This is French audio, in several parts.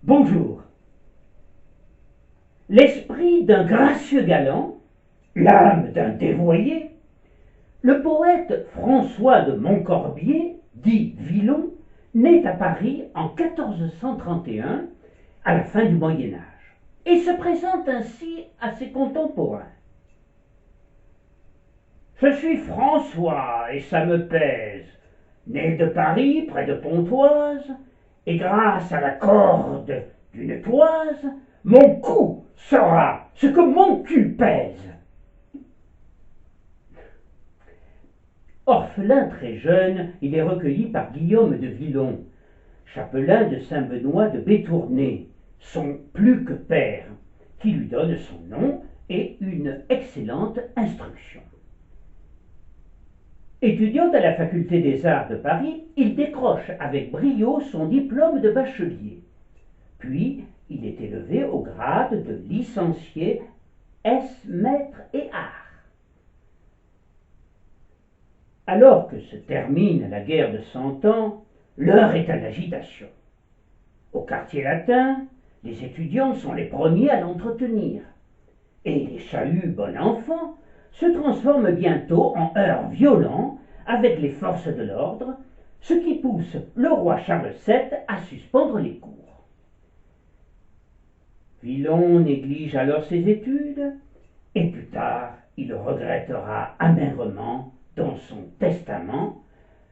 Bonjour. L'esprit d'un gracieux galant, l'âme d'un dévoyé, le poète François de Montcorbier, dit Villon, naît à Paris en 1431, à la fin du Moyen Âge, et se présente ainsi à ses contemporains. Je suis François, et ça me pèse, né de Paris, près de Pontoise, et grâce à la corde d'une toise, mon cou sera ce que mon cul pèse. Orphelin très jeune, il est recueilli par Guillaume de Villon, chapelain de Saint-Benoît de Bétournai, son plus que père, qui lui donne son nom et une excellente instruction. Étudiant à la faculté des arts de Paris, il décroche avec brio son diplôme de bachelier. Puis, il est élevé au grade de licencié ès-maître et art. Alors que se termine la guerre de 100 ans, l'heure est à l'agitation. Au quartier latin, les étudiants sont les premiers à l'entretenir, et les chahuts bon enfant se transforment bientôt en heurts violents avec les forces de l'ordre, ce qui pousse le roi Charles VII à suspendre les cours. Villon néglige alors ses études, et plus tard il regrettera amèrement dans son testament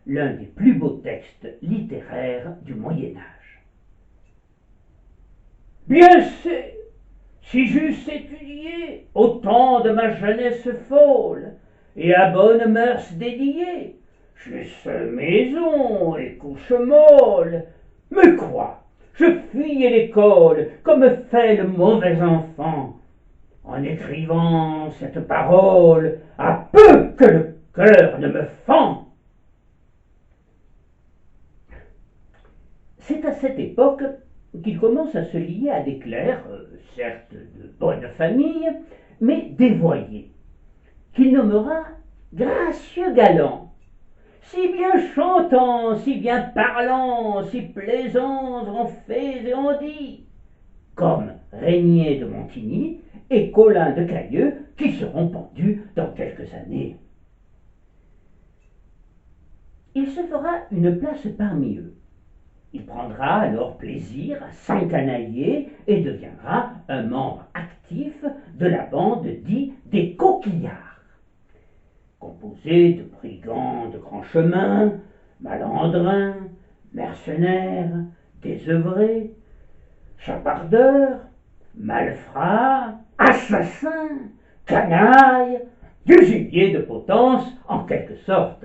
l'un des plus beaux textes littéraires du Moyen Âge. Bien c'est, si j'eusse étudié au temps de ma jeunesse folle, et à bonnes mœurs dédié, j'eusse maison et couche molle. Mais quoi, je fuyais l'école comme fait le mauvais enfant, en écrivant cette parole, à peu que le cœur ne me fend. C'est à cette époque qu'il commence à se lier à des clercs, certes de bonne famille, mais dévoyés, qu'il nommera gracieux galants, si bien chantants, si bien parlants, si plaisants en faits et en dits, comme Régnier de Montigny et Colin de Cailleux, qui seront pendus dans quelques années. Il se fera une place parmi eux. Il prendra alors plaisir à s'encanailler et deviendra un membre actif de la bande dite des coquillards, composée de brigands de grand chemin, malandrins, mercenaires, désœuvrés, chapardeurs, malfrats, assassins, canailles, du gibier de potence en quelque sorte.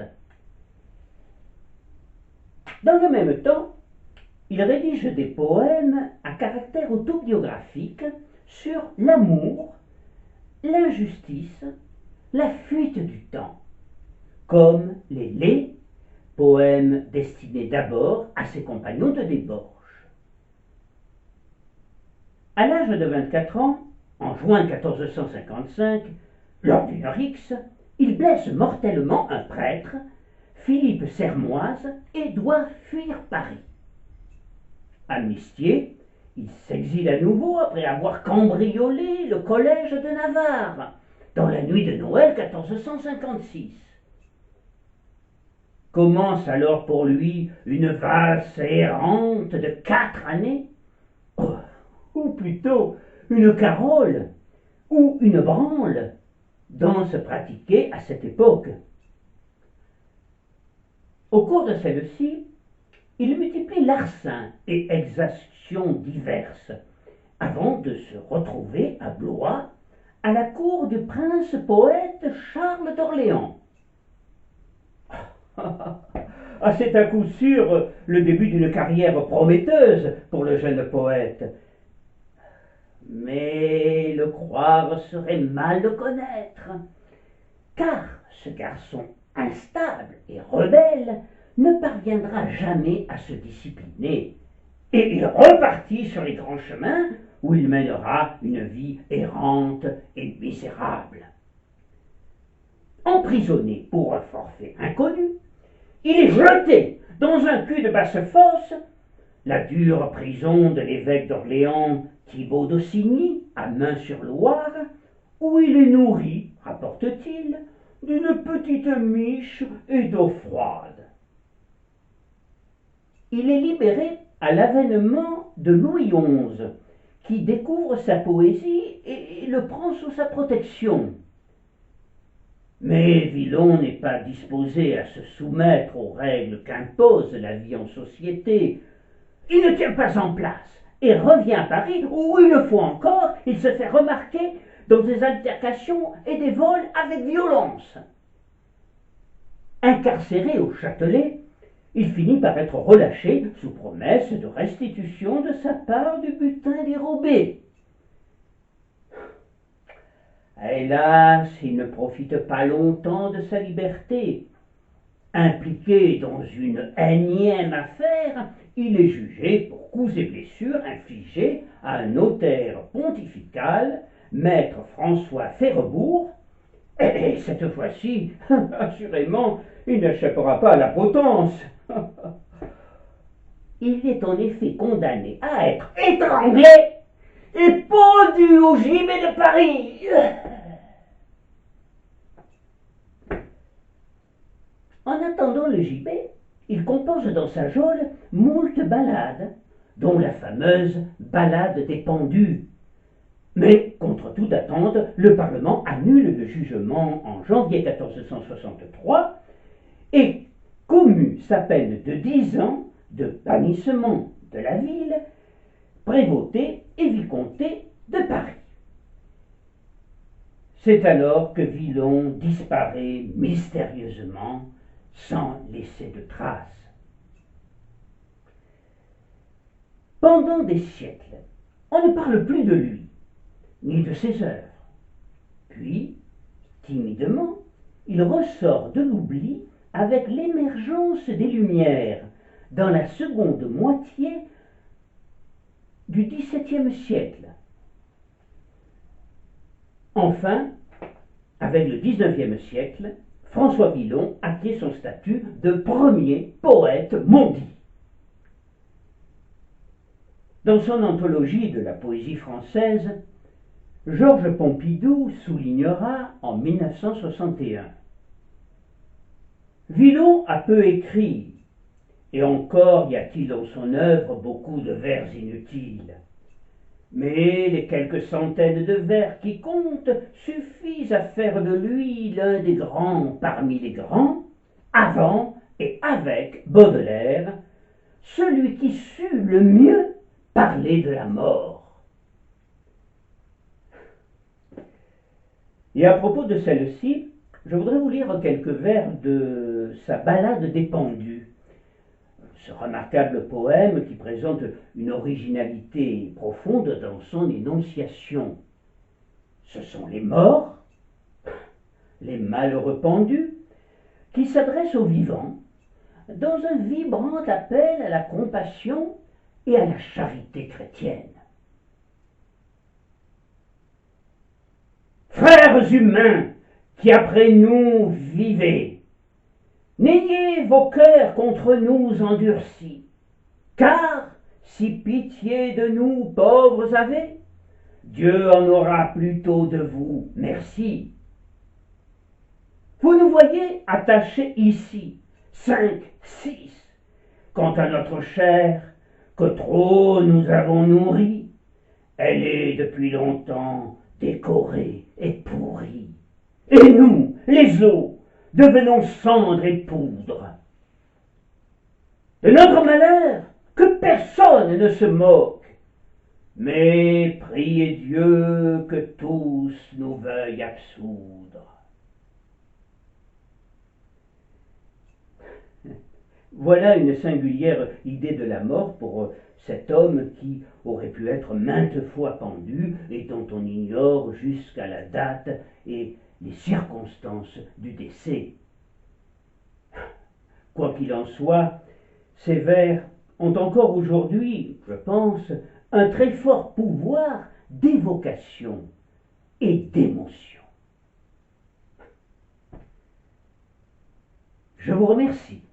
Dans le même temps, il rédige des poèmes à caractère autobiographique sur l'amour, l'injustice, la fuite du temps, comme les Laits, poèmes destinés d'abord à ses compagnons de débauche. À l'âge de 24 ans, en juin 1455, lors d'une rixe, il blesse mortellement un prêtre, Philippe Sermoise, et doit fuir Paris. Amnistié, il s'exile à nouveau après avoir cambriolé le collège de Navarre dans la nuit de Noël 1456. Commence alors pour lui une valse errante de 4 années, ou plutôt une carole ou une branle, danse pratiquée à cette époque. Au cours de celle-ci, il multiplie larcins et exactions diverses, avant de se retrouver à Blois, à la cour du prince-poète Charles d'Orléans. C'est à coup sûr le début d'une carrière prometteuse pour le jeune poète. Mais le croire serait mal le connaître, car ce garçon instable et rebelle ne parviendra jamais à se discipliner, et il repartit sur les grands chemins où il mènera une vie errante et misérable. Emprisonné pour un forfait inconnu, il est jeté dans un cul de basse-fosse la dure prison de l'évêque d'Orléans, Thibaut d'Aussigny, à Main-sur-Loire, où il est nourri, rapporte-t-il, d'une petite miche et d'eau froide. Il est libéré à l'avènement de Louis XI, qui découvre sa poésie et le prend sous sa protection. Mais Villon n'est pas disposé à se soumettre aux règles qu'impose la vie en société. Il ne tient pas en place et revient à Paris où, une fois encore, il se fait remarquer dans des altercations et des vols avec violence. Incarcéré au Châtelet, il finit par être relâché sous promesse de restitution de sa part du butin dérobé. Hélas, il ne profite pas longtemps de sa liberté. Impliqué dans une énième affaire, il est jugé pour coups et blessures infligés à un notaire pontifical, maître François Ferrebourg, et cette fois-ci, assurément, il n'échappera pas à la potence. Il est en effet condamné à être étranglé et pendu au gibet de Paris. En attendant le gibet, il compose dans sa geôle moult ballades, dont la fameuse ballade des pendus. Mais, contre toute attente, le Parlement annule le jugement en janvier 1463 et commue sa peine de 10 ans de bannissement de la ville, prévôté et vicomté de Paris. C'est alors que Villon disparaît mystérieusement sans laisser de traces. Pendant des siècles, on ne parle plus de lui, ni de ses œuvres. Puis, timidement, il ressort de l'oubli avec l'émergence des Lumières dans la seconde moitié du XVIIe siècle. Enfin, avec le XIXe siècle, François Villon acquiert son statut de premier poète maudit. Dans son anthologie de la poésie française, Georges Pompidou soulignera en 1961 : Villon a peu écrit, et encore y a-t-il dans son œuvre beaucoup de vers inutiles. Mais les quelques centaines de vers qui comptent suffisent à faire de lui l'un des grands parmi les grands, avant et avec Baudelaire, celui qui sut le mieux parler de la mort. Et à propos de celle-ci, je voudrais vous lire quelques vers de sa Ballade des pendus, ce remarquable poème qui présente une originalité profonde dans son énonciation. Ce sont les morts, les malheureux pendus, qui s'adressent aux vivants dans un vibrant appel à la compassion et à la charité chrétienne. Frères humains qui après nous vivez, n'ayez vos cœurs contre nous endurcis, car si pitié de nous pauvres avez, Dieu en aura plutôt de vous merci. Vous nous voyez attachés ici, 5, 6, quant à notre chair, que trop nous avons nourrie, elle est depuis longtemps décorée et pourrie. Et nous, les os, devenons cendre et poudre. De notre malheur, que personne ne se moque, mais priez Dieu que tous nous veuillent absoudre. Voilà une singulière idée de la mort pour cet homme qui aurait pu être maintes fois pendu et dont on ignore jusqu'à la date et les circonstances du décès. Quoi qu'il en soit, ces vers ont encore aujourd'hui, je pense, un très fort pouvoir d'évocation et d'émotion. Je vous remercie.